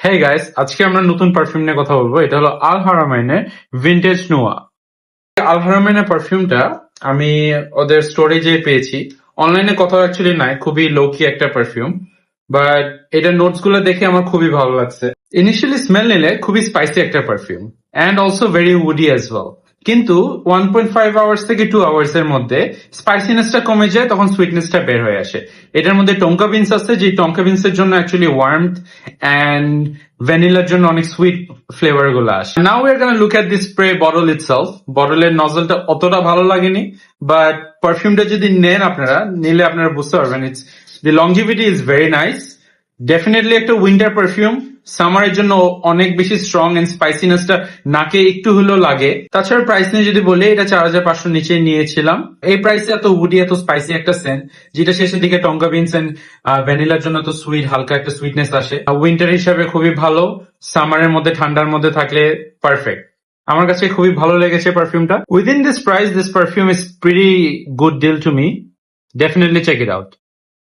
Hey guys, আজকে আমরা নতুন পারফিউম নিয়ে কথা বলবো। এটা হলো আল হারামাইনের ভিনটেজ নোয়া। আল হারামাইনের পারফিউমটা আমি ওদের স্টোরেজে পেয়েছি, অনলাইনে কোথাও অ্যাকচুয়ালি নাই। খুবই লো কি একটা পারফিউম, বাট এটার নোটস গুলো দেখে আমার খুবই ভালো লাগছে। ইনিশিয়ালি স্মেল নিলে খুবই স্পাইসি একটা perfume and also very woody as well. কিন্তু 1.5 আওয়ার্স থেকে 2 আওয়ার্স এর মধ্যে স্পাইসিনেসটা কমে যায়, তখন সুইটনেসটা বের হয়ে আসে। এটার মধ্যে টঙ্কা বিনস আছে, যে টঙ্কা বিনস এর জন্য অ্যাকচুয়ালি ওয়ার্মথ অ্যান্ড ভ্যানিলার জন্য অনেক সুইট ফ্লেভার গুলো আসে। Now we are gonna look at this spray bottle itself. বটলের নজলটা অতটা ভালো লাগেনি, বাট পারফিউমটা যদি নেন আপনারা, নিলে আপনারা বুঝতে পারবেন it's the longevity is very nice. Definitely একটা উইন্টার পারফিউম, সামারের জন্য অনেক বেশি স্ট্রং এন্ড স্পাইসিনেসটা নাকে একটু হলেও লাগে। তাছাড়া প্রাইস নিয়ে যদি বলি, এটা 4,500 নিচে নিয়েছিলাম। এই প্রাইসে এত উডি এত স্পাইসি একটা সেন্ট, যেটা শেষের দিকে টঙ্কা বিনস এন্ড ভ্যানিলার জন্য তো সুইট, হালকা একটা সুইটনেস আসে। উইন্টার হিসাবে খুবই ভালো, সামারের মধ্যে ঠান্ডার মধ্যে থাকলে পারফেক্ট। আমার কাছে খুবই ভালো লেগেছে পারফিউমটা। Within this price, this perfume is pretty good deal to me. Definitely check it out.